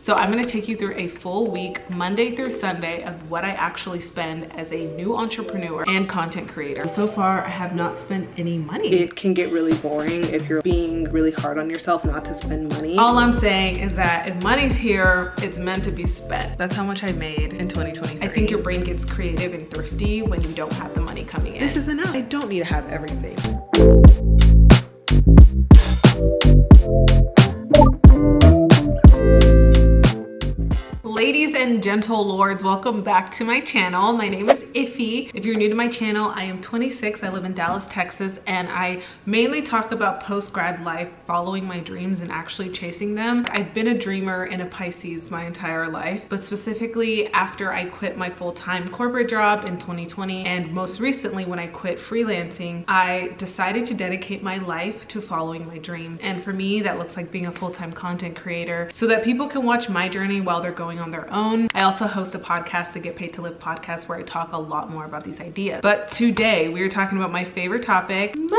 So I'm gonna take you through a full week, Monday through Sunday, of what I actually spend as a new entrepreneur and content creator. So far, I have not spent any money. It can get really boring if you're being really hard on yourself not to spend money. All I'm saying is that if money's here, it's meant to be spent. That's how much I made in 2023. I think your brain gets creative and thrifty when you don't have the money coming in. This is enough. I don't need to have everything. Ladies and gentle lords, welcome back to my channel. My name is Ify. If you're new to my channel, I am 26. I live in Dallas, Texas, and I mainly talk about post-grad life, following my dreams and actually chasing them. I've been a dreamer and a Pisces my entire life, but specifically after I quit my full-time corporate job in 2020, and most recently when I quit freelancing, I decided to dedicate my life to following my dreams. And for me, that looks like being a full-time content creator so that people can watch my journey while they're going on their own. I also host a podcast, the Get Paid to Live podcast, where I talk a lot more about these ideas. But today we are talking about my favorite topic, money.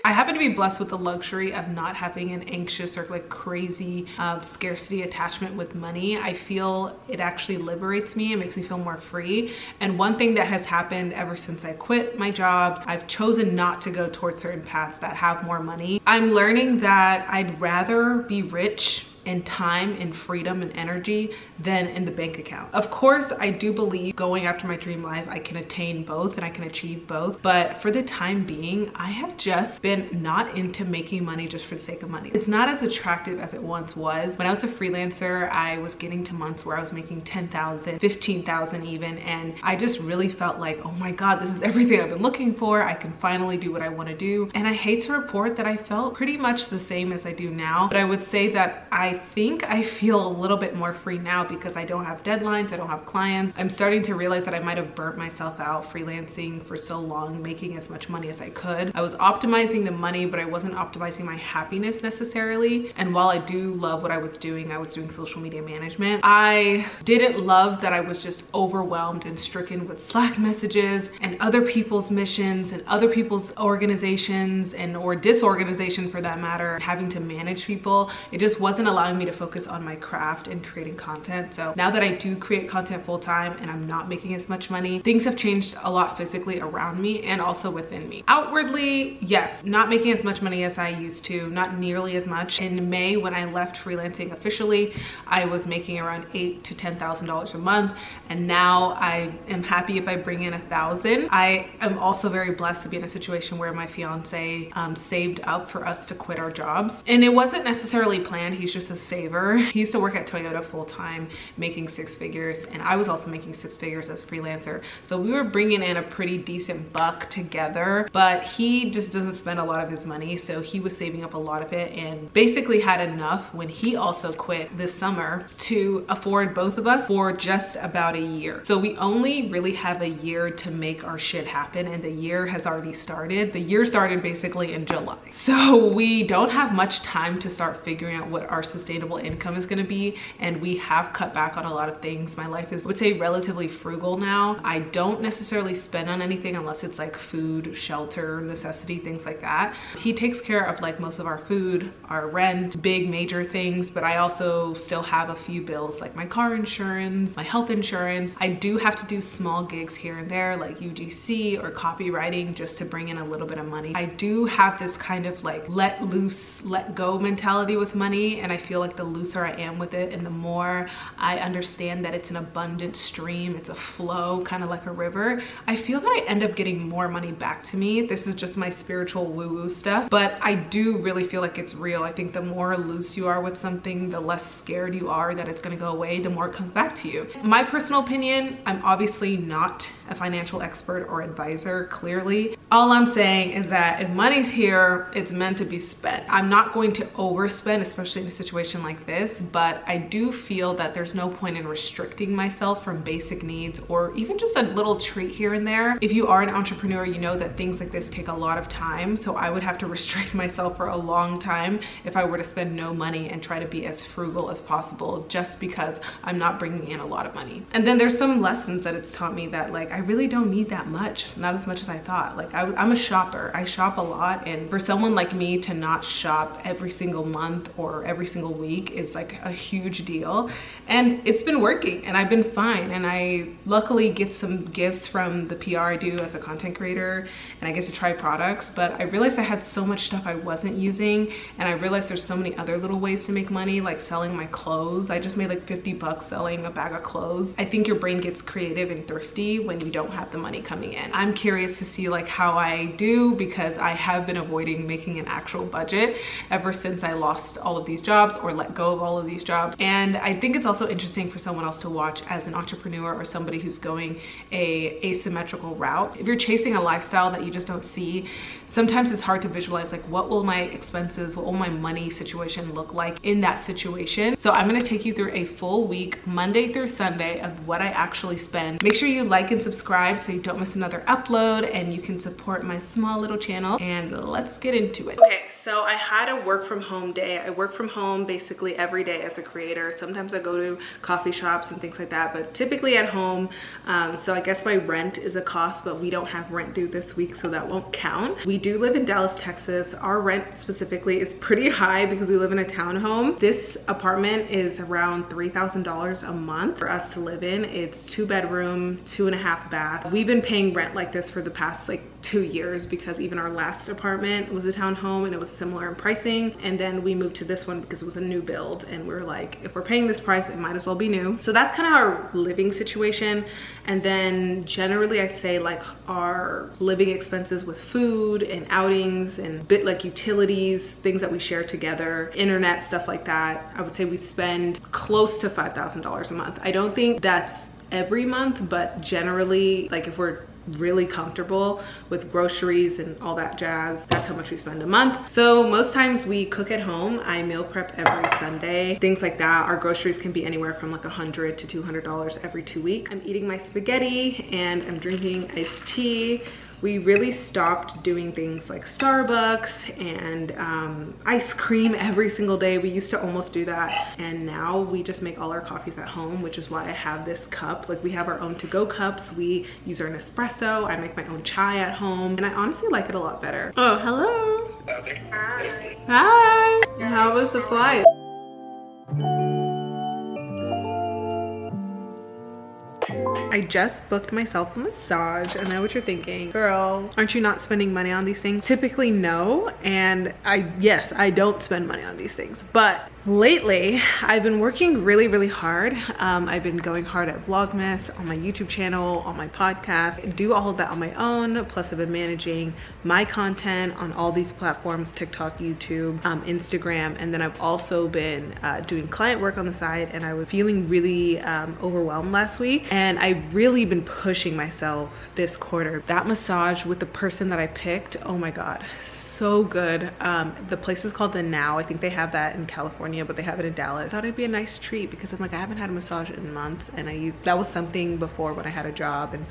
I happen to be blessed with the luxury of not having an anxious or like crazy scarcity attachment with money. I feel it actually liberates me. It makes me feel more free. And one thing that has happened ever since I quit my jobs, I've chosen not to go towards certain paths that have more money. I'm learning that I'd rather be rich in time and freedom and energy than in the bank account. Of course, I do believe going after my dream life, I can attain both and I can achieve both. But for the time being, I have just been not into making money just for the sake of money. It's not as attractive as it once was. When I was a freelancer, I was getting to months where I was making 10,000, 15,000 even. And I just really felt like, oh my God, this is everything I've been looking for. I can finally do what I want to do. And I hate to report that I felt pretty much the same as I do now. But I would say that I think I feel a little bit more free now because I don't have deadlines, I don't have clients. I'm starting to realize that I might have burnt myself out freelancing for so long, making as much money as I could. I was optimizing the money, but I wasn't optimizing my happiness necessarily. And while I do love what I was doing social media management. I didn't love that I was just overwhelmed and stricken with Slack messages and other people's missions and other people's organizations or disorganization for that matter, having to manage people. It just wasn't allowing me to focus on my craft and creating content. So now that I do create content full time and I'm not making as much money, things have changed a lot physically around me and also within me. Outwardly, yes, not making as much money as I used to, not nearly as much. In May, when I left freelancing officially, I was making around $8,000 to $10,000 a month. And now I am happy if I bring in $1,000. I am also very blessed to be in a situation where my fiance saved up for us to quit our jobs. And it wasn't necessarily planned. He's just a saver. He used to work at Toyota full-time, making 6 figures, and I was also making 6 figures as freelancer. So we were bringing in a pretty decent buck together, but he just doesn't spend a lot of his money. So he was saving up a lot of it and basically had enough when he also quit this summer to afford both of us for just about a year. So we only really have a year to make our shit happen, and the year has already started. The year started basically in July. So we don't have much time to start figuring out what our sustainable income is going to be, and we have cut back on a lot of things. My life is, I would say, relatively frugal now. I don't necessarily spend on anything unless it's like food, shelter, necessity, things like that. He takes care of like most of our food, our rent, big major things, but I also still have a few bills like my car insurance, my health insurance. I do have to do small gigs here and there like UGC or copywriting just to bring in a little bit of money. I do have this kind of like let loose, let go mentality with money, and I feel like the looser I am with it and the more I understand that it's an abundant stream, it's a flow, kind of like a river, I feel that I end up getting more money back to me. This is just my spiritual woo-woo stuff, but I do really feel like it's real. I think the more loose you are with something, the less scared you are that it's going to go away, the more it comes back to you. My personal opinion, I'm obviously not a financial expert or advisor, clearly. All I'm saying is that if money's here, it's meant to be spent. I'm not going to overspend, especially in a situation like this, but I do feel that there's no point in restricting myself from basic needs or even just a little treat here and there. If you are an entrepreneur, you know that things like this take a lot of time, so I would have to restrict myself for a long time if I were to spend no money and try to be as frugal as possible, just because I'm not bringing in a lot of money. And then there's some lessons that it's taught me that like I really don't need that much, not as much as I thought. Like I'm a shopper, I shop a lot, and for someone like me to not shop every single month or every single single week is like a huge deal, and it's been working and I've been fine. And I luckily get some gifts from the PR I do as a content creator, and I get to try products. But I realized I had so much stuff I wasn't using, and I realized there's so many other little ways to make money, like selling my clothes. I just made like 50 bucks selling a bag of clothes. I think your brain gets creative and thrifty when you don't have the money coming in. I'm curious to see like how I do, because I have been avoiding making an actual budget ever since I lost all of these jobs or let go of all of these jobs. And I think it's also interesting for someone else to watch as an entrepreneur or somebody who's going a asymmetrical route. If you're chasing a lifestyle that you just don't see, sometimes it's hard to visualize like, what will my expenses, what will my money situation look like in that situation. So I'm gonna take you through a full week, Monday through Sunday, of what I actually spend. Make sure you like and subscribe so you don't miss another upload, and you can support my small little channel, and let's get into it. Okay, so I had a work from home day. I work from home basically every day as a creator. Sometimes I go to coffee shops and things like that, but typically at home. So I guess my rent is a cost, but we don't have rent due this week, so that won't count. We do live in Dallas, Texas. Our rent specifically is pretty high because we live in a townhome. This apartment is around $3,000 a month for us to live in. It's 2-bedroom, 2.5 bath. We've been paying rent like this for the past like 2 years, because even our last apartment was a townhome and it was similar in pricing. And then we moved to this one because it was a new build, and we were like, if we're paying this price, it might as well be new. So that's kind of our living situation. And then generally I'd say like our living expenses with food and outings and bit like utilities, things that we share together, internet, stuff like that, I would say we spend close to $5,000 a month. I don't think that's every month, but generally, like if we're really comfortable with groceries and all that jazz, that's how much we spend a month. So most times we cook at home. I meal prep every Sunday, things like that. Our groceries can be anywhere from like $100 to $200 every 2 weeks. I'm eating my spaghetti and I'm drinking iced tea. We really stopped doing things like Starbucks and ice cream every single day. We used to almost do that, and now we just make all our coffees at home, which is why I have this cup. Like, we have our own to-go cups. We use our Nespresso. I make my own chai at home, and I honestly like it a lot better. Oh, hello. Hi. Hi. How was the flight? I just booked myself a massage. I know what you're thinking. Girl, aren't you not spending money on these things? Typically, no. And yes, I don't spend money on these things. But lately, I've been working really, really hard. I've been going hard at Vlogmas, on my YouTube channel, on my podcast. I do all of that on my own. Plus, I've been managing my content on all these platforms, TikTok, YouTube, Instagram. And then I've also been doing client work on the side. And I was feeling really overwhelmed last week. And I've really been pushing myself this quarter. That massage with the person that I picked, oh my God, so good. The place is called The Now. I think they have that in California, but they have it in Dallas. I thought it'd be a nice treat because I'm like, I haven't had a massage in months, and that was something before when I had a job and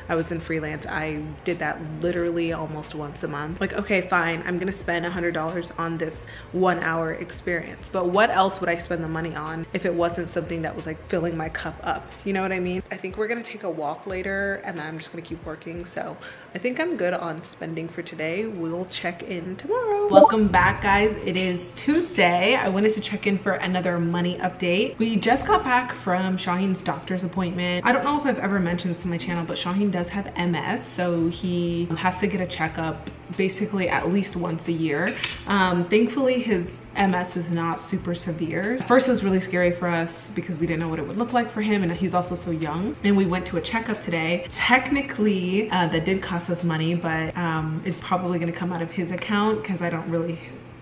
I was in freelance. I did that literally almost once a month. Like, okay, fine, I'm gonna spend $100 on this 1-hour experience, but what else would I spend the money on if it wasn't something that was like filling my cup up? You know what I mean? I think we're gonna take a walk later, and then I'm just gonna keep working. So I think I'm good on spending for today. We'll check in tomorrow. Welcome back, guys. It is Tuesday. I wanted to check in for another money update. We just got back from Shaheen's doctor's appointment. I don't know if I've ever mentioned this on my channel, but Shaheen does have MS, so he has to get a checkup basically at least once a year. Thankfully, his MS is not super severe. At first, it was really scary for us because we didn't know what it would look like for him, and he's also so young. And we went to a checkup today. Technically, that did cost us money, but it's probably gonna come out of his account because I don't really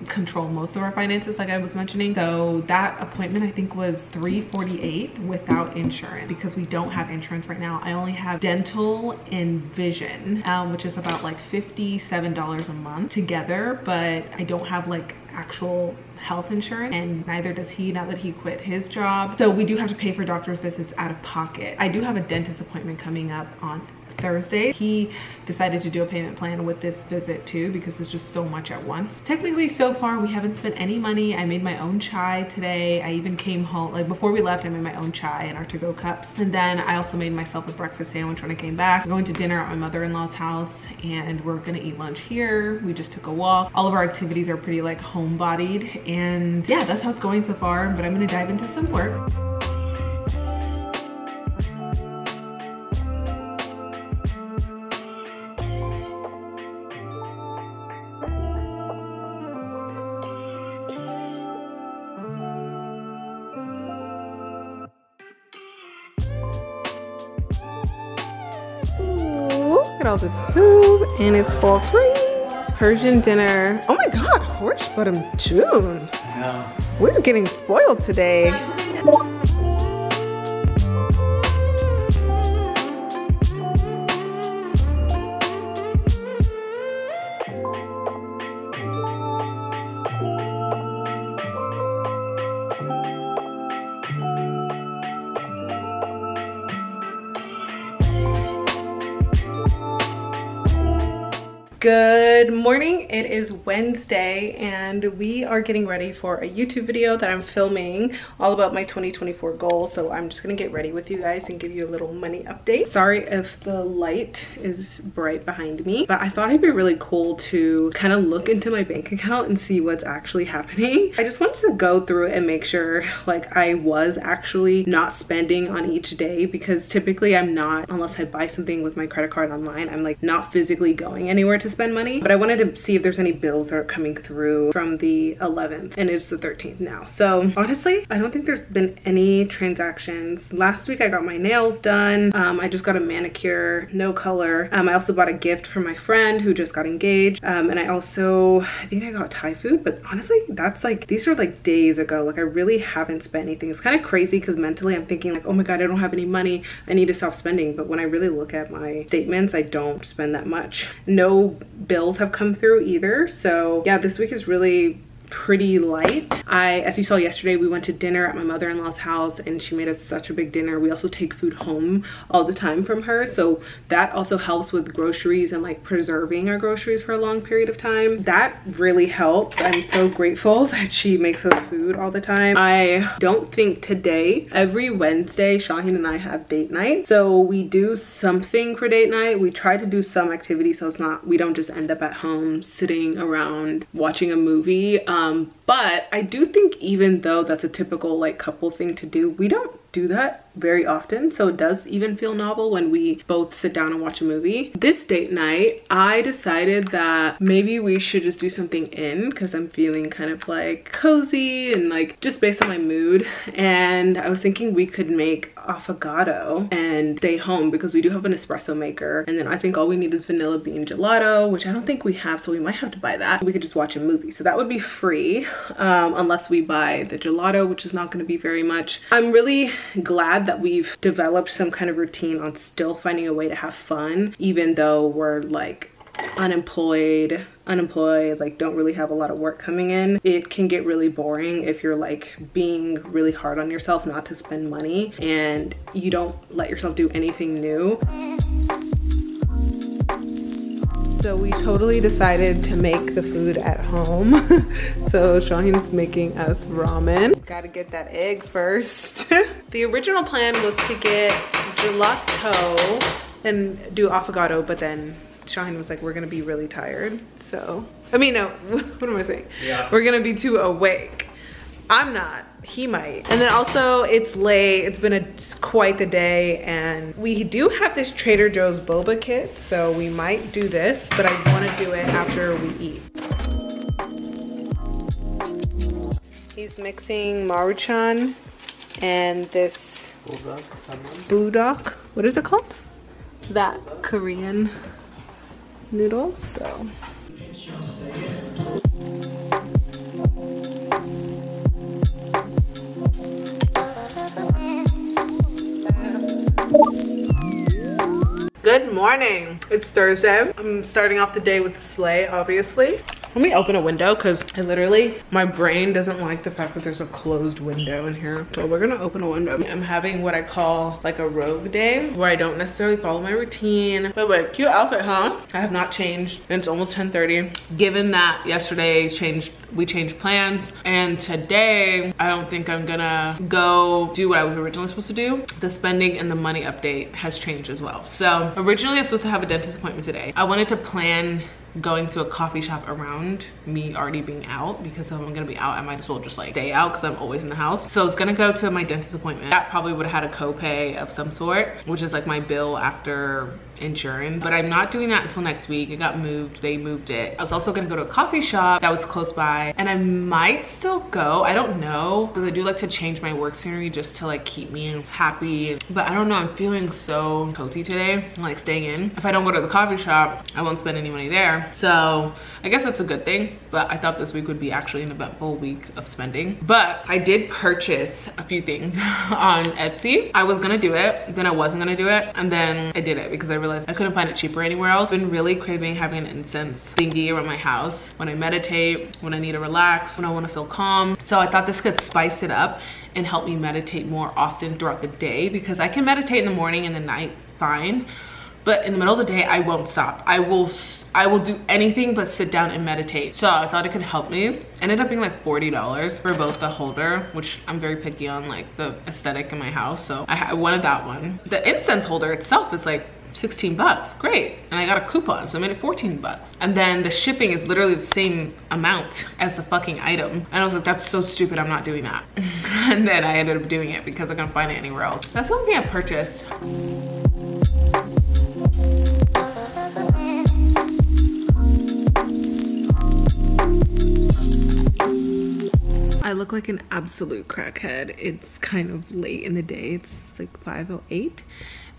control most of our finances, like I was mentioning. So that appointment I think was $348 without insurance, because we don't have insurance right now. I only have dental and vision, which is about like $57 a month together, but I don't have like actual health insurance, and neither does he now that he quit his job. So we do have to pay for doctor's visits out of pocket. I do have a dentist appointment coming up on Thursday. He decided to do a payment plan with this visit too because it's just so much at once. Technically, so far we haven't spent any money. I made my own chai today. I even came home, like before we left, I made my own chai in our to-go cups. And then I also made myself a breakfast sandwich when I came back. We're going to dinner at my mother-in-law's house and we're gonna eat lunch here. We just took a walk. All of our activities are pretty like homebodied, and yeah, that's how it's going so far, but I'm gonna dive into some work. Look at all this food, and it's for free. Persian dinner. Oh my God, horse bottom June. Yeah. We're getting spoiled today. Good morning. It is Wednesday and we are getting ready for a YouTube video that I'm filming all about my 2024 goals. So I'm just gonna get ready with you guys and give you a little money update. Sorry if the light is bright behind me, but I thought it'd be really cool to kind of look into my bank account and see what's actually happening. I just wanted to go through it and make sure like I was actually not spending on each day, because typically I'm not, unless I buy something with my credit card online, I'm like not physically going anywhere to spend money. But I wanted to see if there's any bills that are coming through from the 11th, and it's the 13th now. So honestly, I don't think there's been any transactions. Last week I got my nails done. I just got a manicure, no color. I also bought a gift for my friend who just got engaged. And I think I got Thai food, but honestly, that's like, these are like days ago. Like I really haven't spent anything. It's kind of crazy because mentally I'm thinking like, oh my God, I don't have any money. I need to stop spending. But when I really look at my statements, I don't spend that much. No bills have come through either. So yeah, this week is really pretty light. As you saw yesterday, we went to dinner at my mother-in-law's house and she made us such a big dinner. We also take food home all the time from her, so that also helps with groceries and like preserving our groceries for a long period of time. That really helps. I'm so grateful that she makes us food all the time. I don't think today, every Wednesday Shaheen and I have date night, so we do something for date night. We try to do some activity so it's not, we don't just end up at home sitting around watching a movie. But I do think even though that's a typical like couple thing to do, we don't do that very often, so it does even feel novel when we both sit down and watch a movie. This date night, I decided that maybe we should just do something in, because I'm feeling kind of like cozy and like just based on my mood. And I was thinking we could make affogato and stay home, because we do have an espresso maker, and then I think all we need is vanilla bean gelato, which I don't think we have, so we might have to buy that. We could just watch a movie, so that would be free, unless we buy the gelato, which is not going to be very much. I'm really glad that we've developed some kind of routine on still finding a way to have fun, even though we're like unemployed, like don't really have a lot of work coming in. It can get really boring if you're like being really hard on yourself not to spend money and you don't let yourself do anything new. So we totally decided to make the food at home. So Shaheen's making us ramen. Gotta get that egg first. The original plan was to get gelato and do affogato, but then Shaheen was like, we're gonna be really tired. So, I mean, no, what am I saying? Yeah. We're gonna be too awake. I'm not, he might. And then also it's late, it's been quite the day, and we do have this Trader Joe's boba kit, so we might do this, but I wanna do it after we eat. He's mixing maruchan and this budak, what is it called? That Korean noodles, so. Good morning. It's Thursday. I'm starting off the day with the sleigh, obviously. Let me open a window because I literally, my brain doesn't like the fact that there's a closed window in here. So we're gonna open a window. I'm having what I call like a rogue day where I don't necessarily follow my routine. But wait, cute outfit, huh? I have not changed and it's almost 10:30. Given that yesterday we changed plans, and today I don't think I'm gonna go do what I was originally supposed to do. The spending and the money update has changed as well. So originally I was supposed to have a dentist appointment today. I wanted to plan going to a coffee shop around me already being out, because if I'm gonna be out, I might as well just like stay out because I'm always in the house. So I was gonna go to my dentist appointment. That probably would have had a copay of some sort, which is like my bill after insurance, but I'm not doing that until next week. It got moved, they moved it. I was also gonna go to a coffee shop that was close by, and I might still go, I don't know, because I do like to change my work scenery just to like keep me happy. But I don't know, I'm feeling so cozy today, like staying in. If I don't go to the coffee shop, I won't spend any money there. So I guess that's a good thing, but I thought this week would be actually an eventful week of spending. But I did purchase a few things on Etsy. I was gonna do it, then I wasn't gonna do it, and then I did it because I realized I couldn't find it cheaper anywhere else. I've been really craving having an incense thingy around my house when I meditate, when I need to relax, when I want to feel calm. So I thought this could spice it up and help me meditate more often throughout the day, because I can meditate in the morning and the night fine, but in the middle of the day I won't stop. I will do anything but sit down and meditate. So I thought it could help me. Ended up being like $40 for both the holder, which I'm very picky on like the aesthetic in my house, so I wanted that one. The incense holder itself is like 16 bucks, great. And I got a coupon, so I made it 14 bucks. And then the shipping is literally the same amount as the fucking item. And I was like, that's so stupid, I'm not doing that. And then I ended up doing it because I couldn't find it anywhere else. That's the only thing I purchased. I look like an absolute crackhead. It's kind of late in the day. It's like 5:08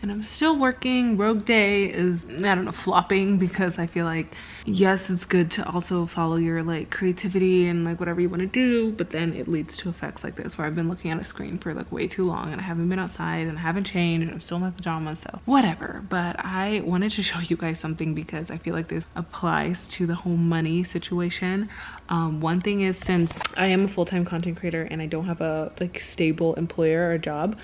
and I'm still working. Rogue day is, I don't know, flopping, because I feel like, yes, it's good to also follow your like creativity and like whatever you want to do, but then it leads to effects like this where I've been looking at a screen for like way too long and I haven't been outside and I haven't changed and I'm still in my pajamas, so whatever. But I wanted to show you guys something because I feel like this applies to the whole money situation. One thing is, since I am a full-time content creator and I don't have a like stable employer or a job,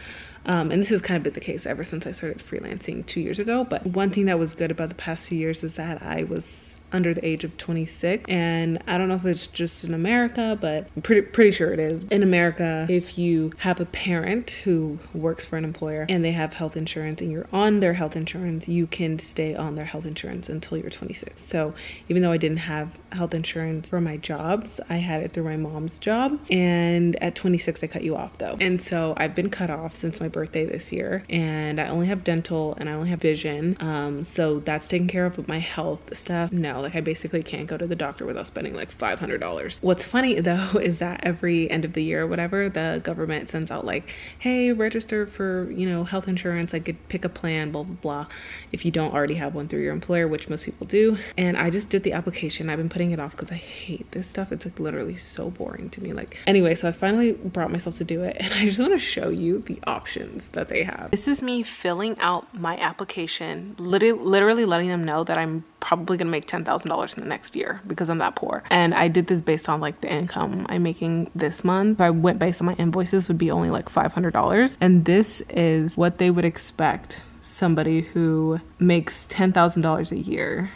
and this has kind of been the case ever since I started freelancing 2 years ago, but one thing that was good about the past 2 years is that I was under the age of 26, and I don't know if it's just in America, but I'm pretty sure it is. In America, if you have a parent who works for an employer and they have health insurance and you're on their health insurance, you can stay on their health insurance until you're 26. So even though I didn't have health insurance for my jobs, I had it through my mom's job, and at 26 they cut you off though. And so I've been cut off since my birthday this year, and I only have dental and I only have vision, so that's taken care of. But my health stuff, no, like I basically can't go to the doctor without spending like $500. What's funny though is that every end of the year or whatever, the government sends out like, hey, register for, you know, health insurance, like pick a plan, blah blah blah, if you don't already have one through your employer, which most people do. And I just did the application. I've been putting it off because I hate this stuff. It's like literally so boring to me. Like, anyway, so I finally brought myself to do it, and I just want to show you the options that they have. This is me filling out my application, literally letting them know that I'm probably gonna make $10,000 in the next year because I'm that poor. And I did this based on like the income I'm making this month. If I went based on my invoices, would be only like $500. And this is what they would expect somebody who makes $10,000 a year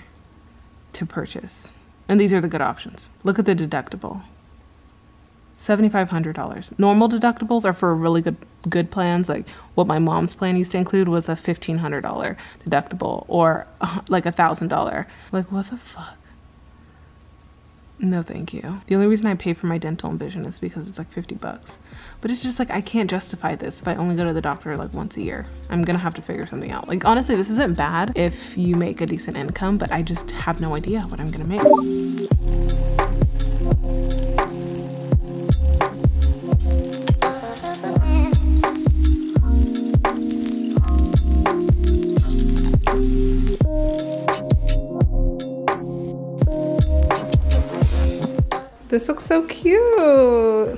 to purchase. And these are the good options. Look at the deductible. $7,500. Normal deductibles are for really good plans. Like what my mom's plan used to include was a $1,500 deductible, or like $1,000. Like, what the fuck? No, thank you. The only reason I pay for my dental and vision is because it's like 50 bucks. But it's just like, I can't justify this if I only go to the doctor like once a year. I'm gonna have to figure something out. Like, honestly, this isn't bad if you make a decent income, but I just have no idea what I'm gonna make. This looks so cute.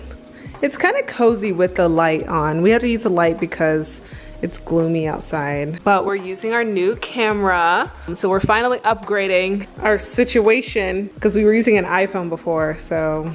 It's kind of cozy with the light on. We had to use the light because It's gloomy outside, but we're using our new camera. So we're finally upgrading our situation because we were using an iPhone before, so.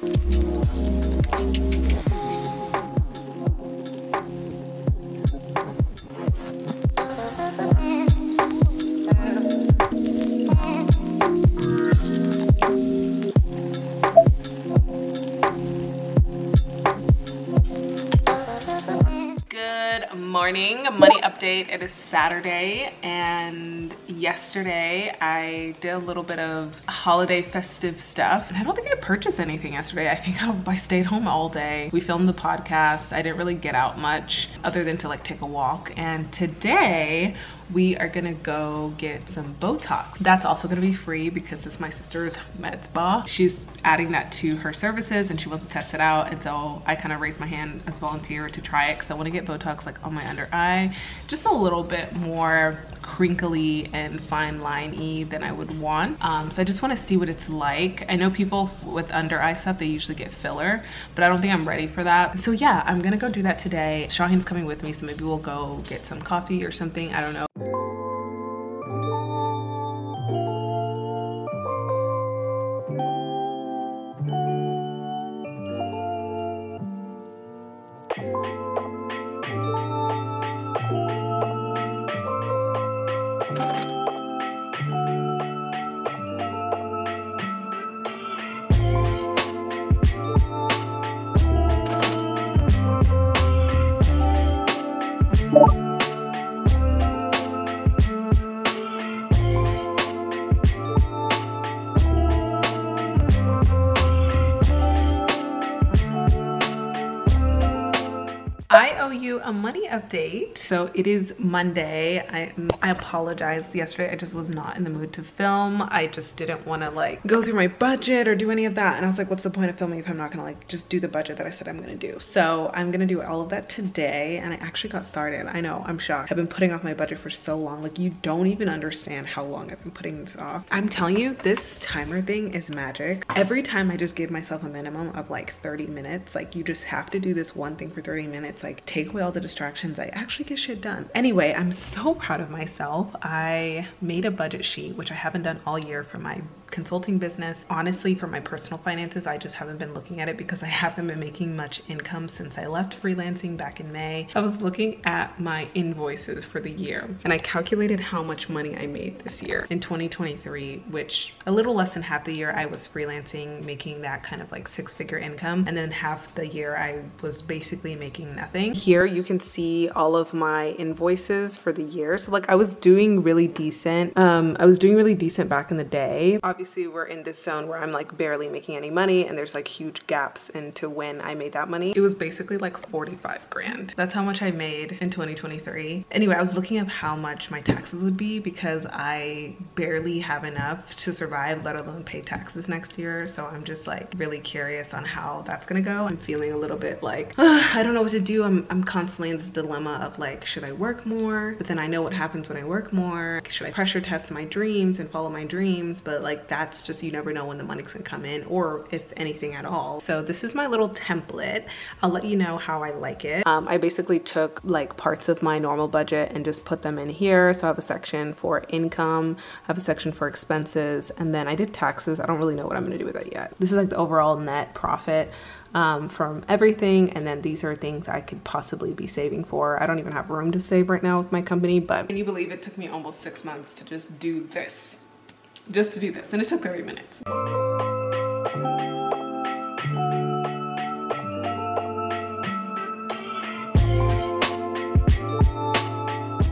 Morning money update. It is Saturday, and yesterday I did a little bit of holiday festive stuff, and I don't think I purchased anything yesterday. I think I stayed home all day. We filmed the podcast. I didn't really get out much other than to like take a walk, and today we are gonna go get some Botox. That's also gonna be free because it's my sister's med spa. She's adding that to her services and she wants to test it out, and so I kind of raised my hand as volunteer to try it because I want to get Botox like on my under eye, just a little bit more crinkly and fine line-y than I would want. So I just want to see what it's like. I know people with under eye stuff, they usually get filler, but I don't think I'm ready for that. So yeah, I'm gonna go do that today. Shaheen's coming with me, so maybe we'll go get some coffee or something, I don't know. I owe you a money update. So it is Monday. I apologize. Yesterday I just was not in the mood to film. I just didn't want to like go through my budget or do any of that. And I was like, what's the point of filming if I'm not gonna like just do the budget that I said I'm gonna do? So I'm gonna do all of that today, and I actually got started. I know, I'm shocked. I've been putting off my budget for so long. Like, you don't even understand how long I've been putting this off. I'm telling you, this timer thing is magic. Every time I just give myself a minimum of like 30 minutes, like you just have to do this one thing for 30 minutes, like take away all the distractions, I actually get shit done. Anyway, I'm so proud of myself. I made a budget sheet, which I haven't done all year for my consulting business. Honestly, for my personal finances, I just haven't been looking at it because I haven't been making much income since I left freelancing back in May. I was looking at my invoices for the year, and I calculated how much money I made this year in 2023, which a little less than half the year I was freelancing, making that kind of like six-figure income, and then half the year I was basically making nothing. Here you can see all of my invoices for the year. So like I was doing really decent. Back in the day. Obviously we're in this zone where I'm like barely making any money, and there's like huge gaps into when I made that money. It was basically like 45 grand. That's how much I made in 2023. Anyway, I was looking up how much my taxes would be because I barely have enough to survive, let alone pay taxes next year. So I'm just like really curious on how that's gonna go. I'm feeling a little bit like, I don't know what to do. I'm constantly in this dilemma of like, should I work more? But then I know what happens when I work more. Should I pressure test my dreams and follow my dreams? But like, that's just, you never know when the money's gonna come in, or if anything at all. So this is my little template. I'll let you know how I like it. I basically took like parts of my normal budget and just put them in here. So I have a section for income, I have a section for expenses, and then I did taxes. I don't really know what I'm gonna do with that yet. This is like the overall net profit from everything, and then these are things I could possibly be saving for. I don't even have room to save right now with my company, but can you believe it took me almost 6 months to just do this? Just to do this, and it took 30 minutes.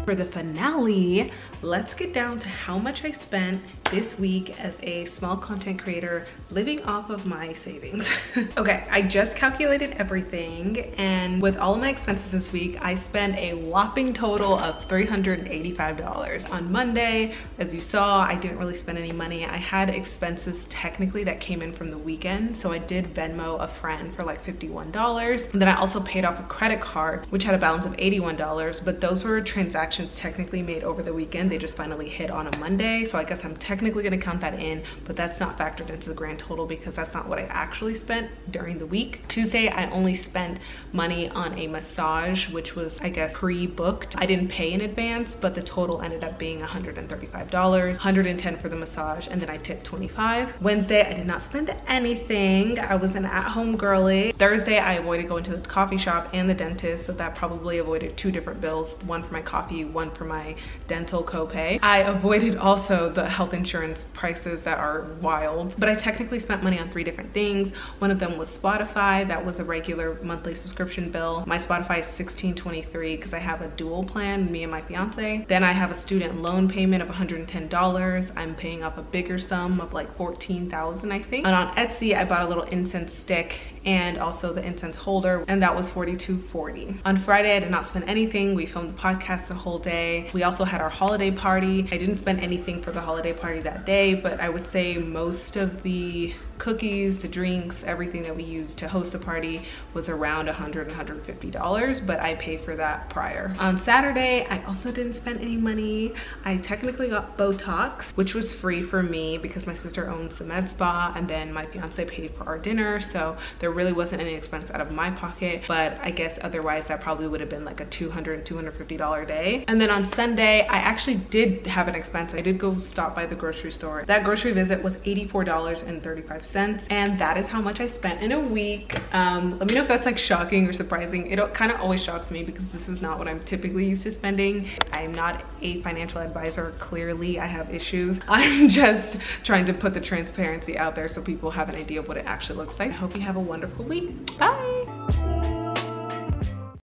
For the finale, let's get down to how much I spent this week as a small content creator living off of my savings. Okay, I just calculated everything, and with all of my expenses this week, I spent a whopping total of $385. On Monday, as you saw, I didn't really spend any money. I had expenses technically that came in from the weekend, so I did Venmo a friend for like $51. And then I also paid off a credit card, which had a balance of $81, but those were transactions technically made over the weekend. They just finally hit on a Monday, so I guess I'm technically technically gonna count that in, but that's not factored into the grand total because that's not what I actually spent during the week. Tuesday, I only spent money on a massage, which was, I guess, pre-booked. I didn't pay in advance, but the total ended up being $135, $110 for the massage, and then I tipped $25. Wednesday, I did not spend anything. I was an at-home girly. Thursday, I avoided going to the coffee shop and the dentist, so that probably avoided 2 different bills, one for my coffee, one for my dental copay. I avoided also the health insurance prices that are wild, but I technically spent money on 3 different things. One of them was Spotify. That was a regular monthly subscription bill. My Spotify is $16.23 because I have a dual plan, me and my fiance. Then I have a student loan payment of $110. I'm paying off a bigger sum of like $14,000, I think. And on Etsy, I bought a little incense stick and also the incense holder, and that was $42.40. On Friday, I did not spend anything. We filmed the podcast the whole day. We also had our holiday party. I didn't spend anything for the holiday party that day, but I would say most of the cookies, the drinks, everything that we used to host a party was around $100, $150, but I paid for that prior. On Saturday, I also didn't spend any money. I technically got Botox, which was free for me because my sister owns the med spa, and then my fiance paid for our dinner, so there really wasn't any expense out of my pocket, but I guess otherwise that probably would have been like a $200, $250 day. And then on Sunday, I actually did have an expense. I did go stop by the grocery store. That grocery visit was $84.35. And that is how much I spent in a week. Let me know if that's like shocking or surprising. It kind of always shocks me because this is not what I'm typically used to spending. I'm not a financial advisor. Clearly, I have issues. I'm just trying to put the transparency out there so people have an idea of what it actually looks like. I hope you have a wonderful week. Bye.